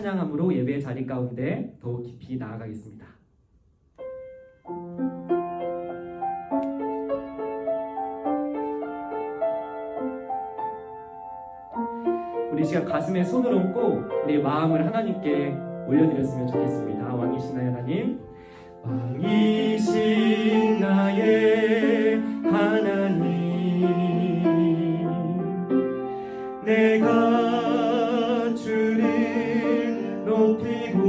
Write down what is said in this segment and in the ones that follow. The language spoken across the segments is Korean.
찬양함으로 예배의 자리 가운데 더욱 깊이 나아가겠습니다. 우리 시간 가슴에 손을 얹고 우리의 마음을 하나님께 올려드렸으면 좋겠습니다. 왕이신 나의 하나님, 왕이신 나의 하나님, 내가 주를 높이고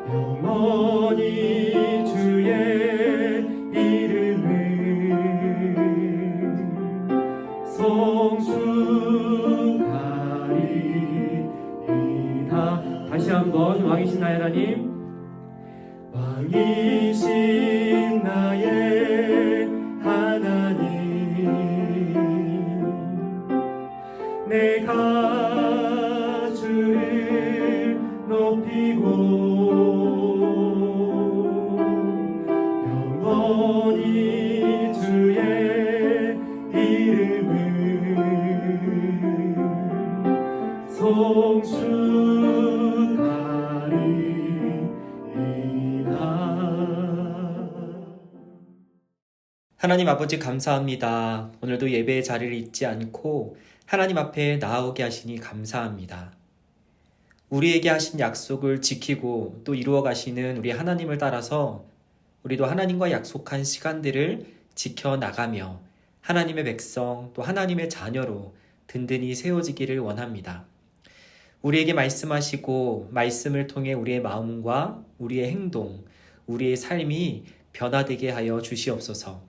영원히 주의 이름을 성축하리이다. 다시 한번 왕이신 나의 하나님, 왕이신 나의 하나님, 내가 주를 높이고 영원히 주의 이름을 성축하리이다. 하나님 아버지 감사합니다. 오늘도 예배의 자리를 잊지 않고 하나님 앞에 나아오게 하시니 감사합니다. 우리에게 하신 약속을 지키고 또 이루어 가시는 우리 하나님을 따라서 우리도 하나님과 약속한 시간들을 지켜나가며 하나님의 백성 또 하나님의 자녀로 든든히 세워지기를 원합니다. 우리에게 말씀하시고 말씀을 통해 우리의 마음과 우리의 행동, 우리의 삶이 변화되게 하여 주시옵소서.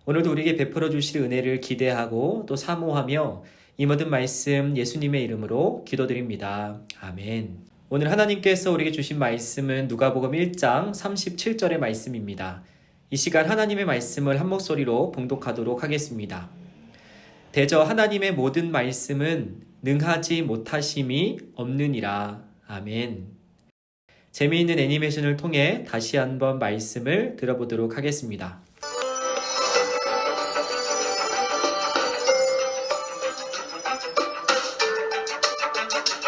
오늘도 우리에게 베풀어 주실 은혜를 기대하고 또 사모하며 이 모든 말씀 예수님의 이름으로 기도드립니다. 아멘. 오늘 하나님께서 우리에게 주신 말씀은 누가복음 1장 37절의 말씀입니다. 이 시간 하나님의 말씀을 한 목소리로 봉독하도록 하겠습니다. 대저 하나님의 모든 말씀은 능하지 못하심이 없느니라. 아멘. 재미있는 애니메이션을 통해 다시 한번 말씀을 들어보도록 하겠습니다.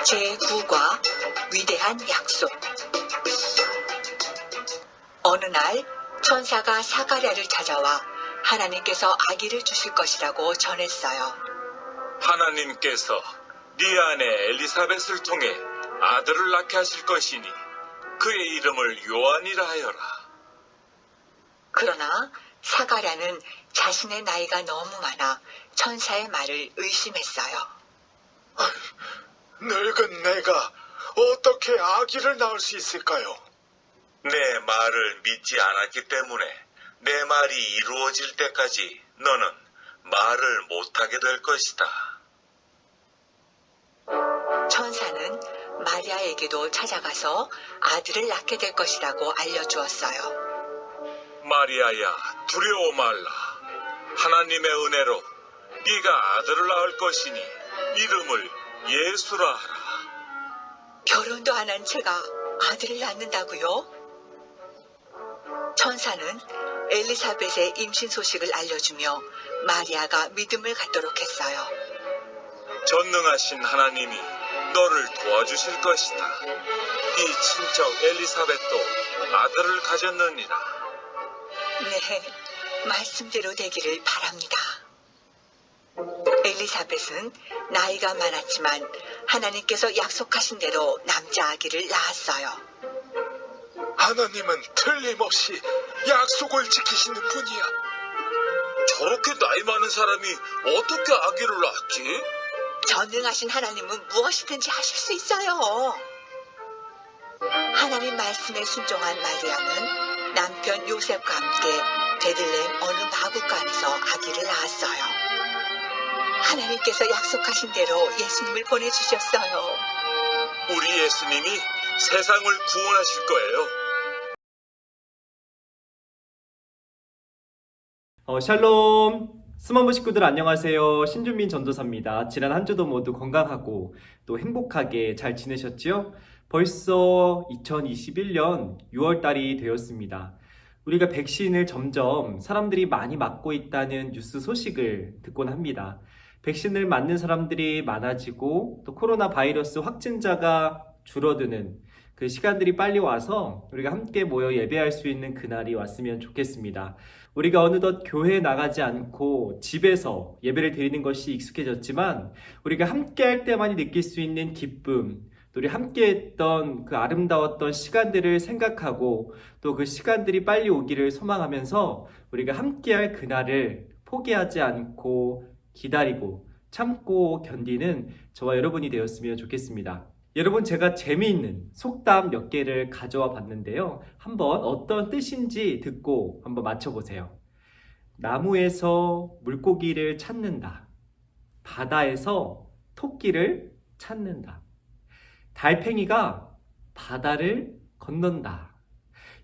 제9과 위대한 약속. 어느 날 천사가 사가랴를 찾아와 하나님께서 아기를 주실 것이라고 전했어요. 하나님께서 네 아내 엘리사벳을 통해 아들을 낳게 하실 것이니 그의 이름을 요한이라 하여라. 그러나 사가랴는 자신의 나이가 너무 많아 천사의 말을 의심했어요. 늙은 내가 어떻게 아기를 낳을 수 있을까요? 내 말을 믿지 않았기 때문에 내 말이 이루어질 때까지 너는 말을 못하게 될 것이다. 천사는 마리아에게도 찾아가서 아들을 낳게 될 것이라고 알려주었어요. 마리아야, 두려워 말라. 하나님의 은혜로 네가 아들을 낳을 것이니 이름을 예수라 하라. 결혼도 안 한 제가 아들을 낳는다고요? 천사는 엘리사벳의 임신 소식을 알려주며 마리아가 믿음을 갖도록 했어요. 전능하신 하나님이 너를 도와주실 것이다. 네 친척 엘리사벳도 아들을 가졌느니라. 네, 말씀대로 되기를 바랍니다. 엘리사벳은 나이가 많았지만 하나님께서 약속하신 대로 남자 아기를 낳았어요. 하나님은 틀림없이 약속을 지키시는 분이야. 저렇게 나이 많은 사람이 어떻게 아기를 낳았지? 전능하신 하나님은 무엇이든지 하실 수 있어요. 하나님 말씀에 순종한 마리아는 남편 요셉과 함께 베들레헴 어느 마구간에서 아기를 낳았어요. 하나님께서 약속하신 대로 예수님을 보내주셨어요. 우리 예수님이 세상을 구원하실 거예요. 샬롬! 스머브 식구들 안녕하세요. 신준민 전도사입니다. 지난 한 주도 모두 건강하고 또 행복하게 잘 지내셨지요? 벌써 2021년 6월달이 되었습니다. 우리가 백신을 점점 사람들이 많이 맞고 있다는 뉴스 소식을 듣곤 합니다. 백신을 맞는 사람들이 많아지고 또 코로나 바이러스 확진자가 줄어드는 그 시간들이 빨리 와서 우리가 함께 모여 예배할 수 있는 그날이 왔으면 좋겠습니다. 우리가 어느덧 교회에 나가지 않고 집에서 예배를 드리는 것이 익숙해졌지만 우리가 함께 할 때만이 느낄 수 있는 기쁨, 또 우리 함께 했던 그 아름다웠던 시간들을 생각하고 또 그 시간들이 빨리 오기를 소망하면서 우리가 함께 할 그날을 포기하지 않고 기다리고 참고 견디는 저와 여러분이 되었으면 좋겠습니다. 여러분, 제가 재미있는 속담 몇 개를 가져와 봤는데요. 한번 어떤 뜻인지 듣고 한번 맞춰보세요. 나무에서 물고기를 찾는다. 바다에서 토끼를 찾는다. 달팽이가 바다를 건넌다.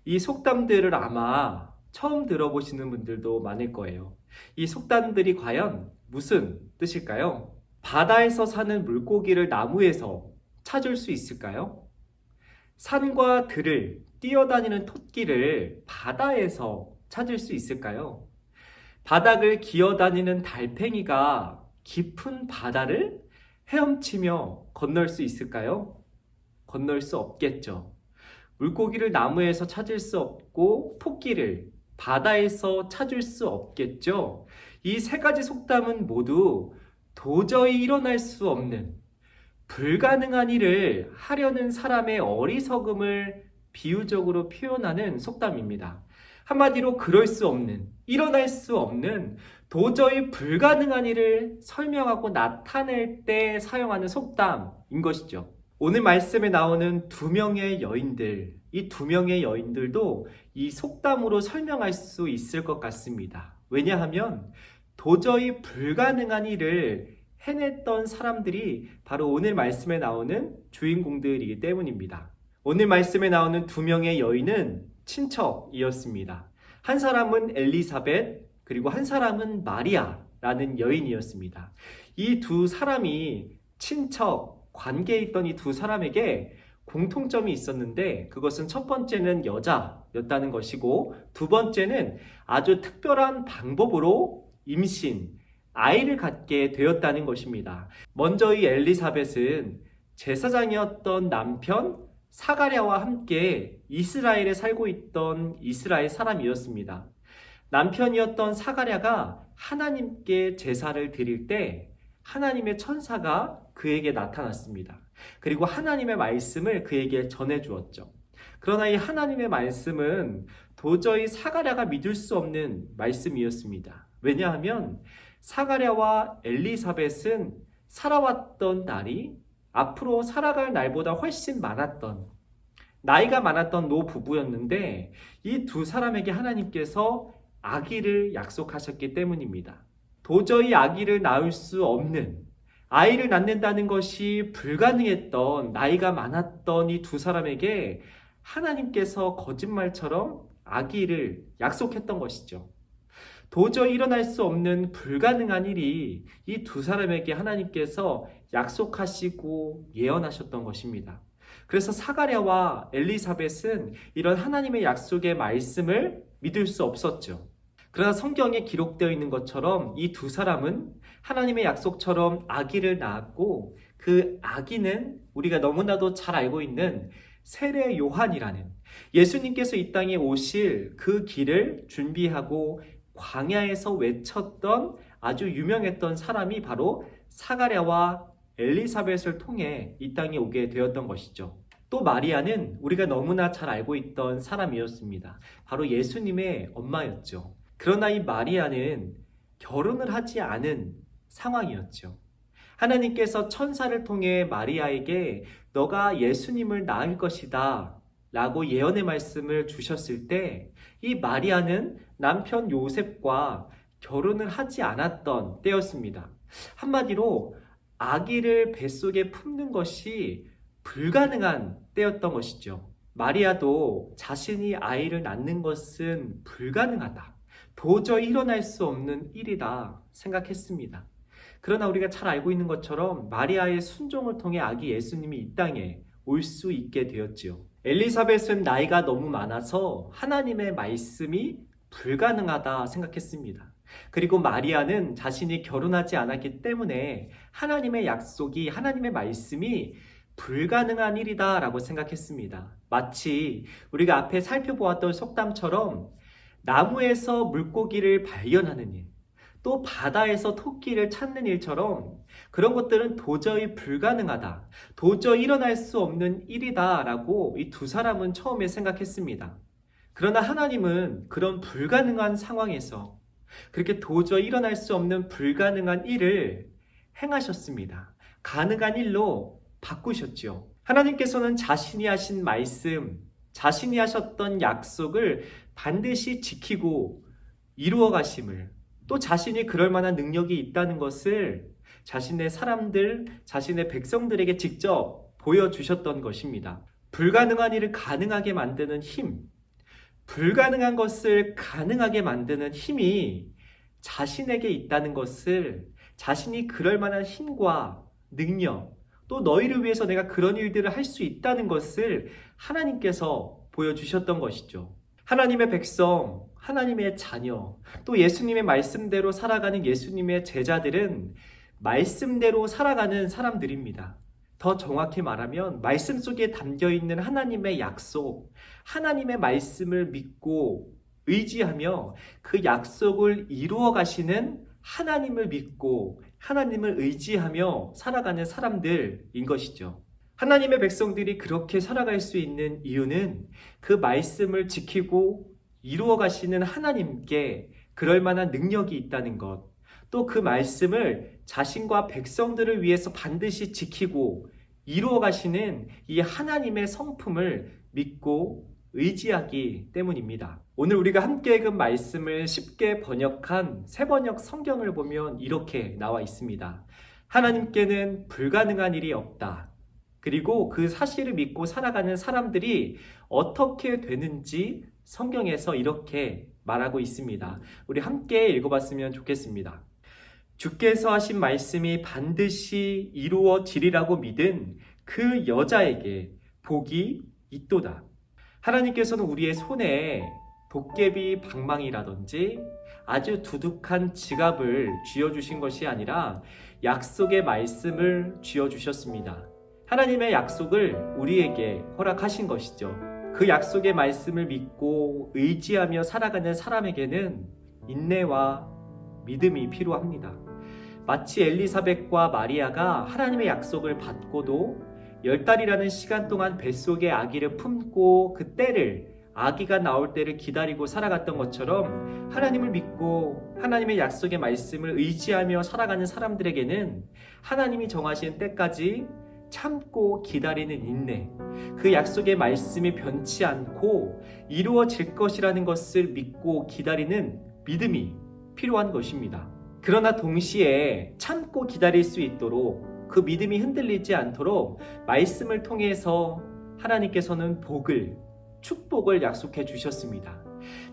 이 속담들을 아마 처음 들어보시는 분들도 많을 거예요. 이 속담들이 과연 무슨 뜻일까요? 바다에서 사는 물고기를 나무에서 찾을 수 있을까요? 산과 들을 뛰어다니는 토끼를 바다에서 찾을 수 있을까요? 바닥을 기어다니는 달팽이가 깊은 바다를 헤엄치며 건널 수 있을까요? 건널 수 없겠죠. 물고기를 나무에서 찾을 수 없고 토끼를 바다에서 찾을 수 없겠죠. 이 세 가지 속담은 모두 도저히 일어날 수 없는 불가능한 일을 하려는 사람의 어리석음을 비유적으로 표현하는 속담입니다. 한마디로 그럴 수 없는, 일어날 수 없는 도저히 불가능한 일을 설명하고 나타낼 때 사용하는 속담인 것이죠. 오늘 말씀에 나오는 두 명의 여인들, 이 두 명의 여인들도 이 속담으로 설명할 수 있을 것 같습니다. 왜냐하면 도저히 불가능한 일을 해냈던 사람들이 바로 오늘 말씀에 나오는 주인공들이기 때문입니다. 오늘 말씀에 나오는 두 명의 여인은 친척이었습니다. 한 사람은 엘리사벳, 그리고 한 사람은 마리아라는 여인이었습니다. 이 두 사람이 친척 관계에 있던 이 두 사람에게 공통점이 있었는데 그것은 첫 번째는 여자였다는 것이고 두 번째는 아주 특별한 방법으로 임신, 아이를 갖게 되었다는 것입니다. 먼저 이 엘리사벳은 제사장이었던 남편 사가랴와 함께 이스라엘에 살고 있던 이스라엘 사람이었습니다. 남편이었던 사가랴가 하나님께 제사를 드릴 때 하나님의 천사가 그에게 나타났습니다. 그리고 하나님의 말씀을 그에게 전해주었죠. 그러나 이 하나님의 말씀은 도저히 사가랴가 믿을 수 없는 말씀이었습니다. 왜냐하면 사가랴와 엘리사벳은 살아왔던 날이 앞으로 살아갈 날보다 훨씬 많았던, 나이가 많았던 노부부였는데 이 두 사람에게 하나님께서 아기를 약속하셨기 때문입니다. 도저히 아기를 낳을 수 없는, 아이를 낳는다는 것이 불가능했던, 나이가 많았던 이 두 사람에게 하나님께서 거짓말처럼 아기를 약속했던 것이죠. 도저히 일어날 수 없는 불가능한 일이 이 두 사람에게 하나님께서 약속하시고 예언하셨던 것입니다. 그래서 사가랴와 엘리사벳은 이런 하나님의 약속의 말씀을 믿을 수 없었죠. 그러나 성경에 기록되어 있는 것처럼 이 두 사람은 하나님의 약속처럼 아기를 낳았고 그 아기는 우리가 너무나도 잘 알고 있는 세례 요한이라는 예수님께서 이 땅에 오실 그 길을 준비하고 광야에서 외쳤던 아주 유명했던 사람이 바로 사가랴와 엘리사벳을 통해 이 땅에 오게 되었던 것이죠. 또 마리아는 우리가 너무나 잘 알고 있던 사람이었습니다. 바로 예수님의 엄마였죠. 그러나 이 마리아는 결혼을 하지 않은 상황이었죠. 하나님께서 천사를 통해 마리아에게 너가 예수님을 낳을 것이다 라고 예언의 말씀을 주셨을 때 이 마리아는 남편 요셉과 결혼을 하지 않았던 때였습니다. 한마디로 아기를 뱃속에 품는 것이 불가능한 때였던 것이죠. 마리아도 자신이 아이를 낳는 것은 불가능하다, 도저히 일어날 수 없는 일이다 생각했습니다. 그러나 우리가 잘 알고 있는 것처럼 마리아의 순종을 통해 아기 예수님이 이 땅에 올 수 있게 되었지요. 엘리사벳은 나이가 너무 많아서 하나님의 말씀이 불가능하다 생각했습니다. 그리고 마리아는 자신이 결혼하지 않았기 때문에 하나님의 약속이, 하나님의 말씀이 불가능한 일이다라고 생각했습니다. 마치 우리가 앞에 살펴보았던 속담처럼 나무에서 물고기를 발견하는 일, 또 바다에서 토끼를 찾는 일처럼 그런 것들은 도저히 불가능하다, 도저히 일어날 수 없는 일이다라고 이 두 사람은 처음에 생각했습니다. 그러나 하나님은 그런 불가능한 상황에서 그렇게 도저히 일어날 수 없는 불가능한 일을 행하셨습니다. 가능한 일로 바꾸셨죠. 하나님께서는 자신이 하신 말씀, 자신이 하셨던 약속을 반드시 지키고 이루어 가심을, 또 자신이 그럴 만한 능력이 있다는 것을 자신의 사람들, 자신의 백성들에게 직접 보여주셨던 것입니다. 불가능한 일을 가능하게 만드는 힘, 불가능한 것을 가능하게 만드는 힘이 자신에게 있다는 것을, 자신이 그럴 만한 힘과 능력, 또 너희를 위해서 내가 그런 일들을 할 수 있다는 것을 하나님께서 보여주셨던 것이죠. 하나님의 백성, 하나님의 자녀, 또 예수님의 말씀대로 살아가는 예수님의 제자들은 말씀대로 살아가는 사람들입니다. 더 정확히 말하면 말씀 속에 담겨있는 하나님의 약속, 하나님의 말씀을 믿고 의지하며 그 약속을 이루어 가시는 하나님을 믿고 하나님을 의지하며 살아가는 사람들인 것이죠. 하나님의 백성들이 그렇게 살아갈 수 있는 이유는 그 말씀을 지키고 이루어 가시는 하나님께 그럴 만한 능력이 있다는 것, 또 그 말씀을 자신과 백성들을 위해서 반드시 지키고 이루어 가시는 이 하나님의 성품을 믿고 의지하기 때문입니다. 오늘 우리가 함께 읽은 말씀을 쉽게 번역한 새번역 성경을 보면 이렇게 나와 있습니다. 하나님께는 불가능한 일이 없다. 그리고 그 사실을 믿고 살아가는 사람들이 어떻게 되는지 성경에서 이렇게 말하고 있습니다. 우리 함께 읽어봤으면 좋겠습니다. 주께서 하신 말씀이 반드시 이루어지리라고 믿은 그 여자에게 복이 있도다. 하나님께서는 우리의 손에 도깨비 방망이라든지 아주 두둑한 지갑을 쥐어주신 것이 아니라 약속의 말씀을 쥐어주셨습니다. 하나님의 약속을 우리에게 허락하신 것이죠. 그 약속의 말씀을 믿고 의지하며 살아가는 사람에게는 인내와 믿음이 필요합니다. 마치 엘리사벳과 마리아가 하나님의 약속을 받고도 10달이라는 시간 동안 뱃속에 아기를 품고 그 때를, 아기가 나올 때를 기다리고 살아갔던 것처럼 하나님을 믿고 하나님의 약속의 말씀을 의지하며 살아가는 사람들에게는 하나님이 정하신 때까지 참고 기다리는 인내, 그 약속의 말씀이 변치 않고 이루어질 것이라는 것을 믿고 기다리는 믿음이 필요한 것입니다. 그러나 동시에 참고 기다릴 수 있도록, 그 믿음이 흔들리지 않도록 말씀을 통해서 하나님께서는 복을, 축복을 약속해 주셨습니다.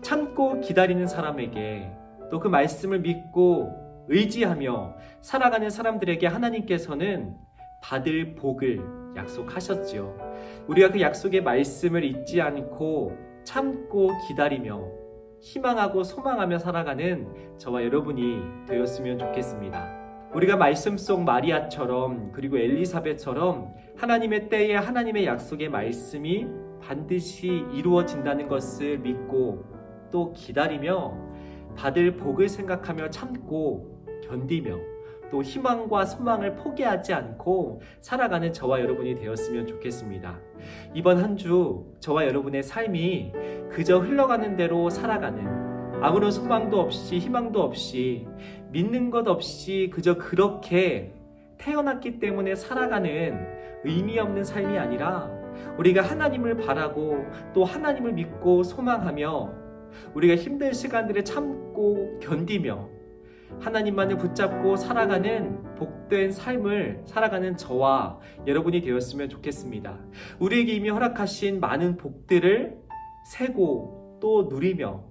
참고 기다리는 사람에게, 또 그 말씀을 믿고 의지하며 살아가는 사람들에게 하나님께서는 받을 복을 약속하셨죠. 우리가 그 약속의 말씀을 잊지 않고 참고 기다리며 희망하고 소망하며 살아가는 저와 여러분이 되었으면 좋겠습니다. 우리가 말씀 속 마리아처럼, 그리고 엘리사벳처럼 하나님의 때에 하나님의 약속의 말씀이 반드시 이루어진다는 것을 믿고 또 기다리며 받을 복을 생각하며 참고 견디며 또 희망과 소망을 포기하지 않고 살아가는 저와 여러분이 되었으면 좋겠습니다. 이번 한 주 저와 여러분의 삶이 그저 흘러가는 대로 살아가는, 아무런 소망도 없이 희망도 없이 믿는 것 없이 그저 그렇게 태어났기 때문에 살아가는 의미 없는 삶이 아니라, 우리가 하나님을 바라고 또 하나님을 믿고 소망하며 우리가 힘든 시간들을 참고 견디며 하나님만을 붙잡고 살아가는 복된 삶을 살아가는 저와 여러분이 되었으면 좋겠습니다. 우리에게 이미 허락하신 많은 복들을 세고 또 누리며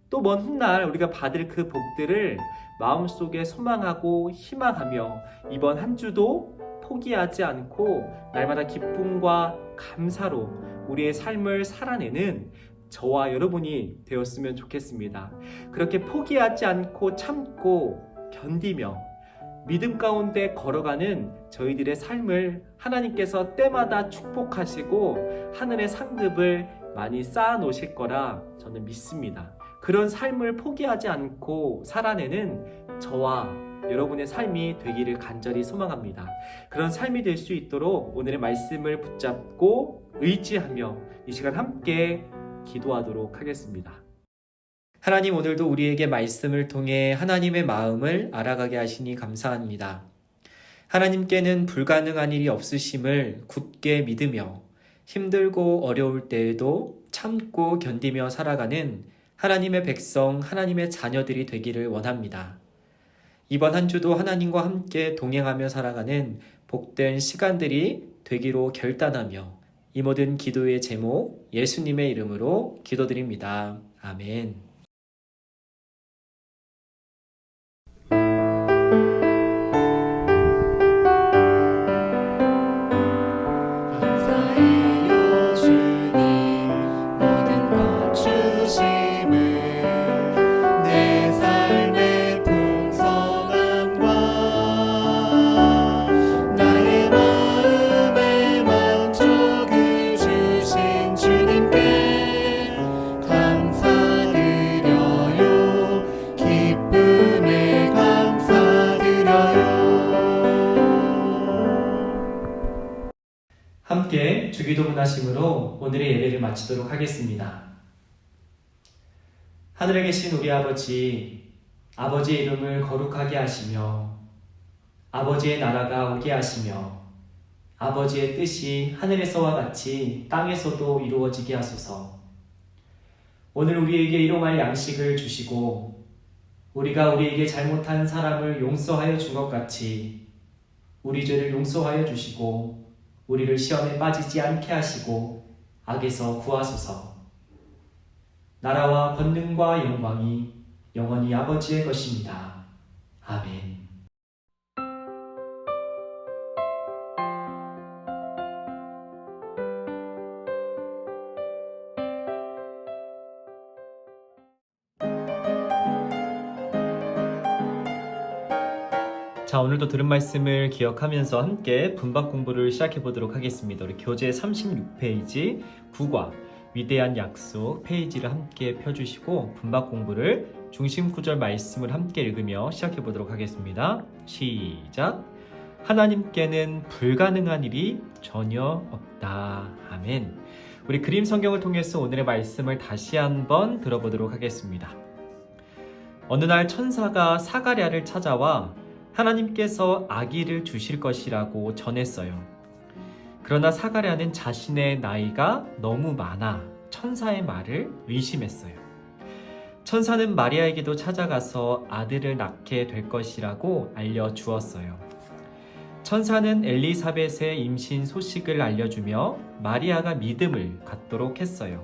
또 먼 훗날 우리가 받을 그 복들을 마음속에 소망하고 희망하며 이번 한 주도 포기하지 않고 날마다 기쁨과 감사로 우리의 삶을 살아내는 저와 여러분이 되었으면 좋겠습니다. 그렇게 포기하지 않고 참고 견디며 믿음 가운데 걸어가는 저희들의 삶을 하나님께서 때마다 축복하시고 하늘의 상급을 많이 쌓아 놓으실 거라 저는 믿습니다. 그런 삶을 포기하지 않고 살아내는 저와 여러분의 삶이 되기를 간절히 소망합니다. 그런 삶이 될 수 있도록 오늘의 말씀을 붙잡고 의지하며 이 시간 함께 기도하도록 하겠습니다. 하나님, 오늘도 우리에게 말씀을 통해 하나님의 마음을 알아가게 하시니 감사합니다. 하나님께는 불가능한 일이 없으심을 굳게 믿으며 힘들고 어려울 때에도 참고 견디며 살아가는 하나님의 백성, 하나님의 자녀들이 되기를 원합니다. 이번 한 주도 하나님과 함께 동행하며 살아가는 복된 시간들이 되기로 결단하며 이 모든 기도의 제목 예수님의 이름으로 기도드립니다. 아멘. 감사해요 주님 모든 것 주심을 내 삶의 풍성함과 나의 마음의 만족을 주신 주님께 감사드려요 기쁨에 감사드려요. 함께 주기도문 하심으로 오늘의 예배를 마치도록 하겠습니다. 하늘에 계신 우리 아버지, 아버지의 이름을 거룩하게 하시며 아버지의 나라가 오게 하시며 아버지의 뜻이 하늘에서와 같이 땅에서도 이루어지게 하소서. 오늘 우리에게 일용할 양식을 주시고 우리가 우리에게 잘못한 사람을 용서하여 준 것 같이 우리 죄를 용서하여 주시고 우리를 시험에 빠지지 않게 하시고 악에서 구하소서. 나라와 권능과 영광이 영원히 아버지의 것입니다. 아멘. 자, 오늘도 들은 말씀을 기억하면서 함께 분박 공부를 시작해 보도록 하겠습니다. 우리 교재 36페이지 9과 위대한 약속 페이지를 함께 펴주시고 분박 공부를 중심 구절 말씀을 함께 읽으며 시작해 보도록 하겠습니다. 시작. 하나님께는 불가능한 일이 전혀 없다. 아멘. 우리 그림 성경을 통해서 오늘의 말씀을 다시 한번 들어보도록 하겠습니다. 어느 날 천사가 사가랴를 찾아와 하나님께서 아기를 주실 것이라고 전했어요. 그러나 사가랴는 자신의 나이가 너무 많아 천사의 말을 의심했어요. 천사는 마리아에게도 찾아가서 아들을 낳게 될 것이라고 알려주었어요. 천사는 엘리사벳의 임신 소식을 알려주며 마리아가 믿음을 갖도록 했어요.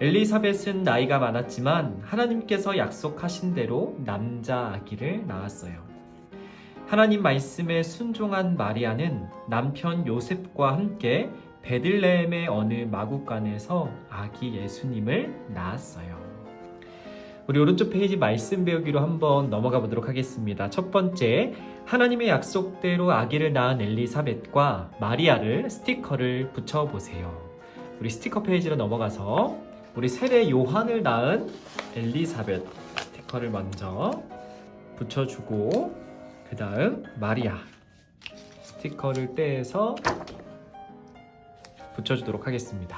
엘리사벳은 나이가 많았지만 하나님께서 약속하신 대로 남자 아기를 낳았어요. 하나님 말씀에 순종한 마리아는 남편 요셉과 함께 베들레헴의 어느 마구간에서 아기 예수님을 낳았어요. 우리 오른쪽 페이지 말씀 배우기로 한번 넘어가 보도록 하겠습니다. 첫 번째, 하나님의 약속대로 아기를 낳은 엘리사벳과 마리아를 스티커를 붙여보세요. 우리 스티커 페이지로 넘어가서 우리 세례 요한을 낳은 엘리사벳 스티커를 먼저 붙여주고 그 다음 마리아 스티커를 떼서 붙여주도록 하겠습니다.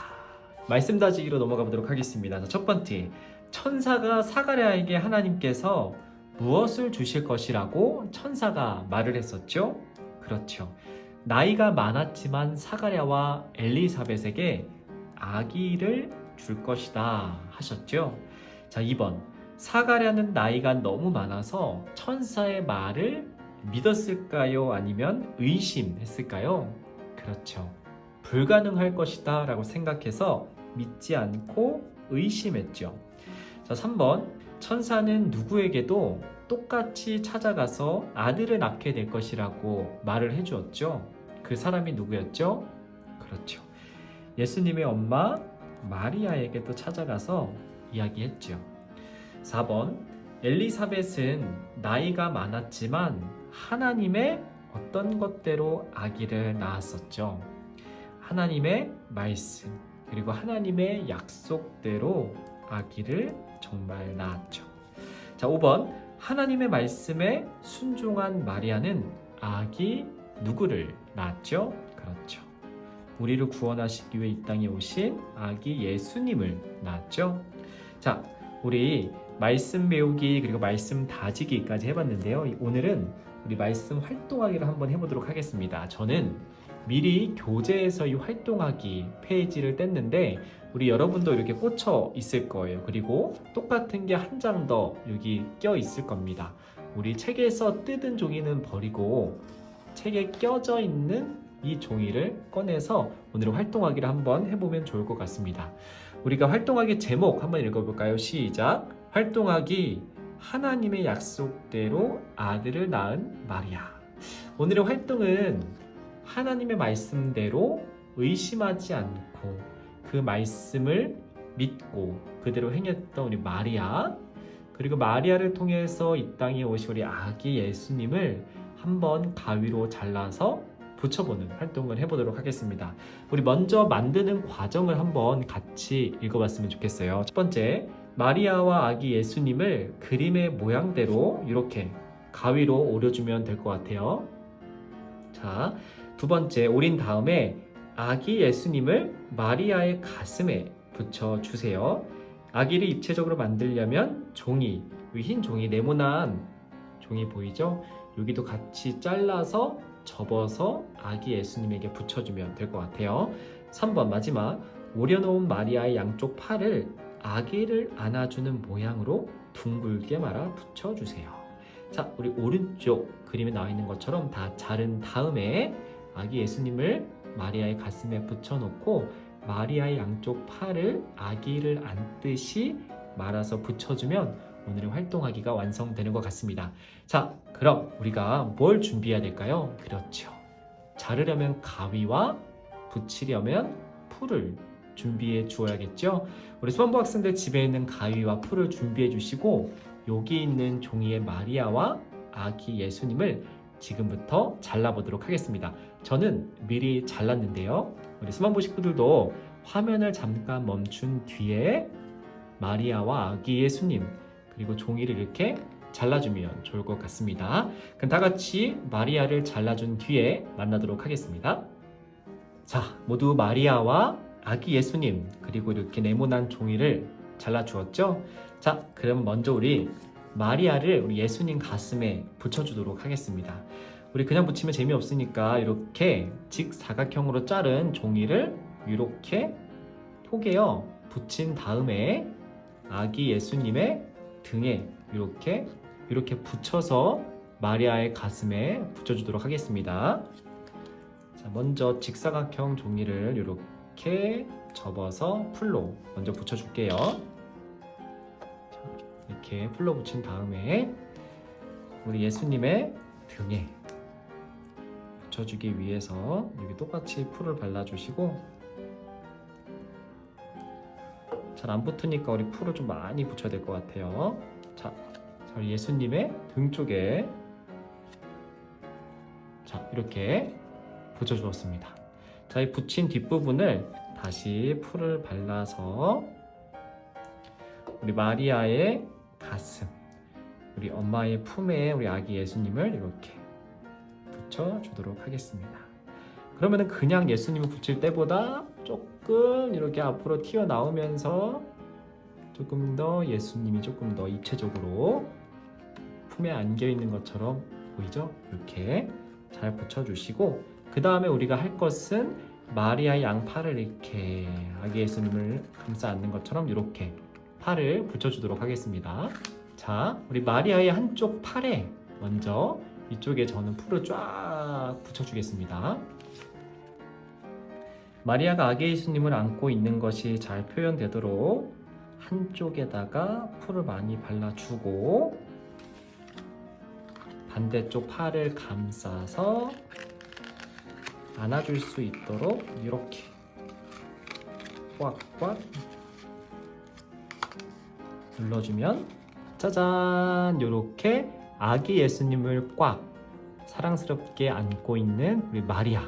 말씀 다지기로 넘어가 보도록 하겠습니다. 첫 번째, 천사가 사가랴에게 하나님께서 무엇을 주실 것이라고 천사가 말을 했었죠? 그렇죠. 나이가 많았지만 사가랴와 엘리사벳에게 아기를 줄 것이다 하셨죠? 자, 2번, 사가랴는 나이가 너무 많아서 천사의 말을 믿었을까요? 아니면 의심했을까요? 그렇죠. 불가능할 것이다 라고 생각해서 믿지 않고 의심했죠. 자, 3번, 천사는 누구에게도 똑같이 찾아가서 아들을 낳게 될 것이라고 말을 해주었죠. 그 사람이 누구였죠? 그렇죠. 예수님의 엄마 마리아에게 또 찾아가서 이야기했죠. 4번 엘리사벳은 나이가 많았지만 하나님의 어떤 것대로 아기를 낳았었죠. 하나님의 말씀 그리고 하나님의 약속대로 아기를 정말 낳았죠. 자, 5번 하나님의 말씀에 순종한 마리아는 아기 누구를 낳았죠? 그렇죠. 우리를 구원하시기 위해 이 땅에 오신 아기 예수님을 낳았죠. 자, 우리 말씀 배우기 그리고 말씀 다지기까지 해봤는데요. 오늘은 우리 말씀 활동하기를 한번 해보도록 하겠습니다. 저는 미리 교재에서 이 활동하기 페이지를 뗐는데 우리 여러분도 이렇게 꽂혀 있을 거예요. 그리고 똑같은 게 한 장 더 여기 껴 있을 겁니다. 우리 책에서 뜯은 종이는 버리고 책에 껴져 있는 이 종이를 꺼내서 오늘 활동하기를 한번 해보면 좋을 것 같습니다. 우리가 활동하기 제목 한번 읽어볼까요? 시작! 활동하기 하나님의 약속대로 아들을 낳은 마리아. 오늘의 활동은 하나님의 말씀대로 의심하지 않고 그 말씀을 믿고 그대로 행했던 우리 마리아, 그리고 마리아를 통해서 이 땅에 오신 우리 아기 예수님을 한번 가위로 잘라서 붙여보는 활동을 해보도록 하겠습니다. 우리 먼저 만드는 과정을 한번 같이 읽어봤으면 좋겠어요. 첫 번째, 마리아와 아기 예수님을 그림의 모양대로 이렇게 가위로 오려주면 될 것 같아요. 자, 두 번째, 오린 다음에 아기 예수님을 마리아의 가슴에 붙여주세요. 아기를 입체적으로 만들려면 종이, 흰 종이, 네모난 종이 보이죠? 여기도 같이 잘라서 접어서 아기 예수님에게 붙여주면 될 것 같아요. 3번 마지막, 오려놓은 마리아의 양쪽 팔을 아기를 안아주는 모양으로 둥글게 말아 붙여주세요. 자, 우리 오른쪽 그림에 나와 있는 것처럼 다 자른 다음에 아기 예수님을 마리아의 가슴에 붙여놓고 마리아의 양쪽 팔을 아기를 안듯이 말아서 붙여주면 오늘의 활동하기가 완성되는 것 같습니다. 자, 그럼 우리가 뭘 준비해야 될까요? 그렇죠. 자르려면 가위와 붙이려면 풀을 준비해 주어야겠죠? 우리 수험부 학생들 집에 있는 가위와 풀을 준비해 주시고 여기 있는 종이에 마리아와 아기 예수님을 지금부터 잘라보도록 하겠습니다. 저는 미리 잘랐는데요. 우리 수험부 식구들도 화면을 잠깐 멈춘 뒤에 마리아와 아기 예수님 그리고 종이를 이렇게 잘라주면 좋을 것 같습니다. 그럼 다 같이 마리아를 잘라준 뒤에 만나도록 하겠습니다. 자, 모두 마리아와 아기 예수님 그리고 이렇게 네모난 종이를 잘라주었죠? 자, 그럼 먼저 우리 마리아를 우리 예수님 가슴에 붙여주도록 하겠습니다. 우리 그냥 붙이면 재미없으니까 이렇게 직사각형으로 자른 종이를 이렇게 포개어 붙인 다음에 아기 예수님의 등에 이렇게 붙여서 마리아의 가슴에 붙여주도록 하겠습니다. 자, 먼저 직사각형 종이를 이렇게 접어서 풀로 먼저 붙여줄게요. 자, 이렇게 풀로 붙인 다음에 우리 예수님의 등에 붙여주기 위해서 여기 똑같이 풀을 발라주시고 잘 안 붙으니까 우리 풀을 좀 많이 붙여야 될 것 같아요. 자, 예수님의 등 쪽에 자, 이렇게 붙여주었습니다. 자, 이 붙인 뒷부분을 다시 풀을 발라서 우리 마리아의 가슴, 우리 엄마의 품에 우리 아기 예수님을 이렇게 붙여주도록 하겠습니다. 그러면은 그냥 예수님을 붙일 때보다 조금 이렇게 앞으로 튀어나오면서 조금 더 예수님이 조금 더 입체적으로 품에 안겨있는 것처럼 보이죠? 이렇게 잘 붙여주시고 그 다음에 우리가 할 것은 마리아의 양팔을 이렇게 아기 예수님을 감싸 안는 것처럼 이렇게 팔을 붙여주도록 하겠습니다. 자, 우리 마리아의 한쪽 팔에 먼저 이쪽에 저는 풀을 쫙 붙여주겠습니다. 마리아가 아기 예수님을 안고 있는 것이 잘 표현되도록 한쪽에다가 풀을 많이 발라주고 반대쪽 팔을 감싸서 안아줄 수 있도록 이렇게 꽉꽉 눌러주면 짜잔, 요렇게 아기 예수님을 꽉 사랑스럽게 안고 있는 우리 마리아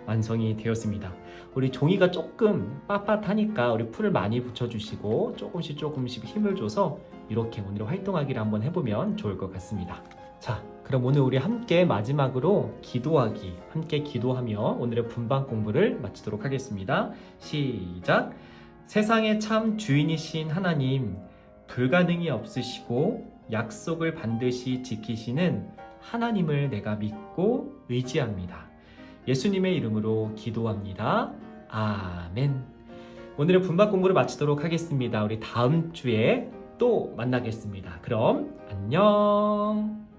완성이 되었습니다. 우리 종이가 조금 빳빳하니까 우리 풀을 많이 붙여주시고 조금씩 힘을 줘서 이렇게 오늘 활동하기를 한번 해보면 좋을 것 같습니다. 자, 그럼 오늘 우리 함께 마지막으로 기도하기, 함께 기도하며 오늘의 분반 공부를 마치도록 하겠습니다. 시작! 세상의 참 주인이신 하나님, 불가능이 없으시고 약속을 반드시 지키시는 하나님을 내가 믿고 의지합니다. 예수님의 이름으로 기도합니다. 아멘. 오늘의 분반 공부를 마치도록 하겠습니다. 우리 다음 주에 또 만나겠습니다. 그럼 안녕.